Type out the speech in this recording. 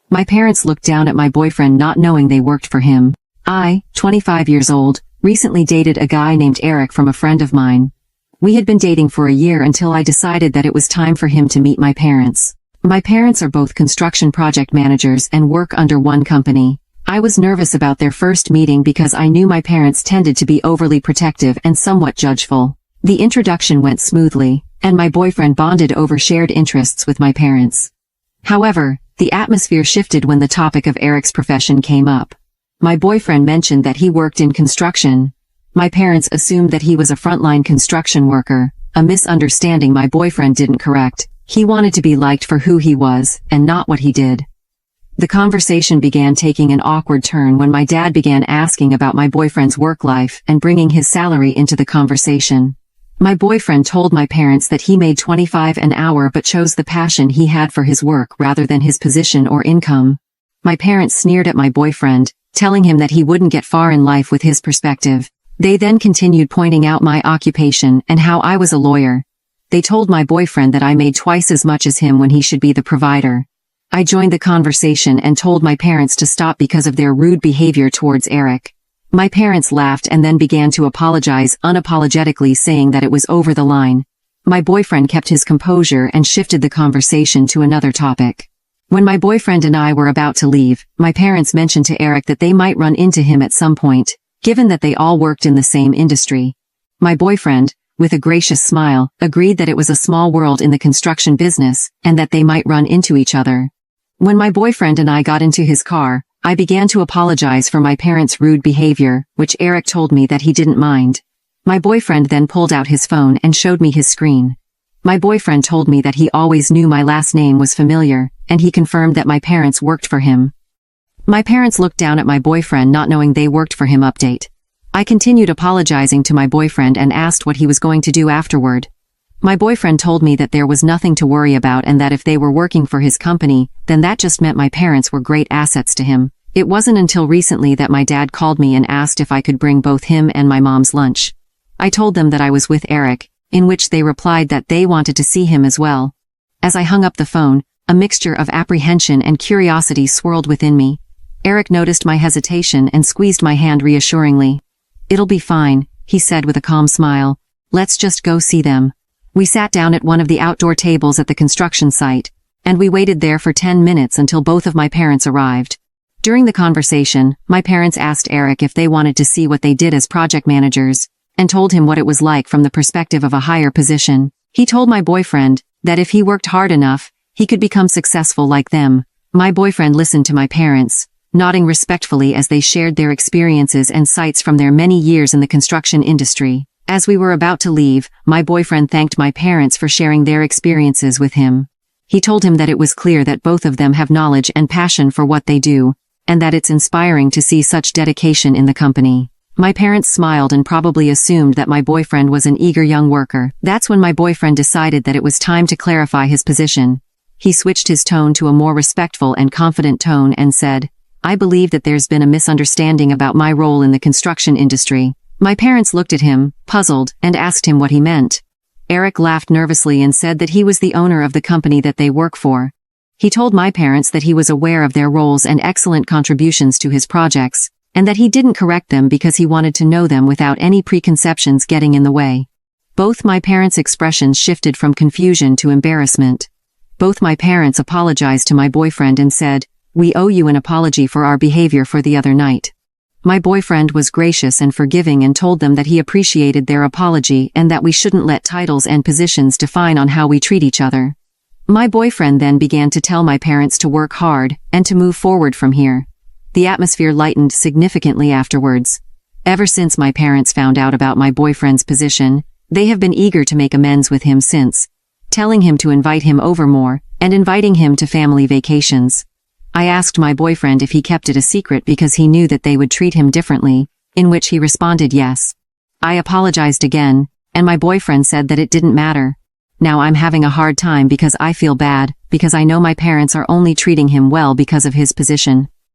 My parents looked down at my boyfriend not knowing they worked for him. I, 25 years old, recently dated a guy named Eric from a friend of mine. We had been dating for a year until I decided that it was time for him to meet my parents. My parents are both construction project managers and work under one company. I was nervous about their first meeting because I knew my parents tended to be overly protective and somewhat judgeful. The introduction went smoothly, and my boyfriend bonded over shared interests with my parents. However, the atmosphere shifted when the topic of Eric's profession came up. My boyfriend mentioned that he worked in construction. My parents assumed that he was a frontline construction worker, a misunderstanding my boyfriend didn't correct. He wanted to be liked for who he was, and not what he did. The conversation began taking an awkward turn when my dad began asking about my boyfriend's work life and bringing his salary into the conversation. My boyfriend told my parents that he made $25 an hour but chose the passion he had for his work rather than his position or income. My parents sneered at my boyfriend, telling him that he wouldn't get far in life with his perspective. They then continued pointing out my occupation and how I was a lawyer. They told my boyfriend that I made twice as much as him when he should be the provider. I joined the conversation and told my parents to stop because of their rude behavior towards Eric. My parents laughed and then began to apologize unapologetically, saying that it was over the line. My boyfriend kept his composure and shifted the conversation to another topic. When my boyfriend and I were about to leave, my parents mentioned to Eric that they might run into him at some point, given that they all worked in the same industry. My boyfriend, with a gracious smile, agreed that it was a small world in the construction business, and that they might run into each other. When my boyfriend and I got into his car, I began to apologize for my parents' rude behavior, which Eric told me that he didn't mind. My boyfriend then pulled out his phone and showed me his screen. My boyfriend told me that he always knew my last name was familiar, and he confirmed that my parents worked for him. My parents looked down at my boyfriend not knowing they worked for him. Update. I continued apologizing to my boyfriend and asked what he was going to do afterward. My boyfriend told me that there was nothing to worry about and that if they were working for his company, then that just meant my parents were great assets to him. It wasn't until recently that my dad called me and asked if I could bring both him and my mom's lunch. I told them that I was with Eric, in which they replied that they wanted to see him as well. As I hung up the phone, a mixture of apprehension and curiosity swirled within me. Eric noticed my hesitation and squeezed my hand reassuringly. "It'll be fine," he said with a calm smile. "Let's just go see them." We sat down at one of the outdoor tables at the construction site, and we waited there for 10 minutes until both of my parents arrived. During the conversation, my parents asked Eric if they wanted to see what they did as project managers, and told him what it was like from the perspective of a higher position. He told my boyfriend that if he worked hard enough, he could become successful like them. My boyfriend listened to my parents, nodding respectfully as they shared their experiences and sights from their many years in the construction industry. As we were about to leave, my boyfriend thanked my parents for sharing their experiences with him. He told him that it was clear that both of them have knowledge and passion for what they do, and that it's inspiring to see such dedication in the company. My parents smiled and probably assumed that my boyfriend was an eager young worker. That's when my boyfriend decided that it was time to clarify his position. He switched his tone to a more respectful and confident tone and said, "I believe that there's been a misunderstanding about my role in the construction industry." My parents looked at him, puzzled, and asked him what he meant. Eric laughed nervously and said that he was the owner of the company that they work for. He told my parents that he was aware of their roles and excellent contributions to his projects, and that he didn't correct them because he wanted to know them without any preconceptions getting in the way. Both my parents' expressions shifted from confusion to embarrassment. Both my parents apologized to my boyfriend and said, "We owe you an apology for our behavior for the other night." My boyfriend was gracious and forgiving and told them that he appreciated their apology and that we shouldn't let titles and positions define on how we treat each other. My boyfriend then began to tell my parents to work hard and to move forward from here. The atmosphere lightened significantly afterwards. Ever since my parents found out about my boyfriend's position, they have been eager to make amends with him since, telling him to invite him over more, and inviting him to family vacations. I asked my boyfriend if he kept it a secret because he knew that they would treat him differently, in which he responded yes. I apologized again, and my boyfriend said that it didn't matter. Now I'm having a hard time because I feel bad, because I know my parents are only treating him well because of his position.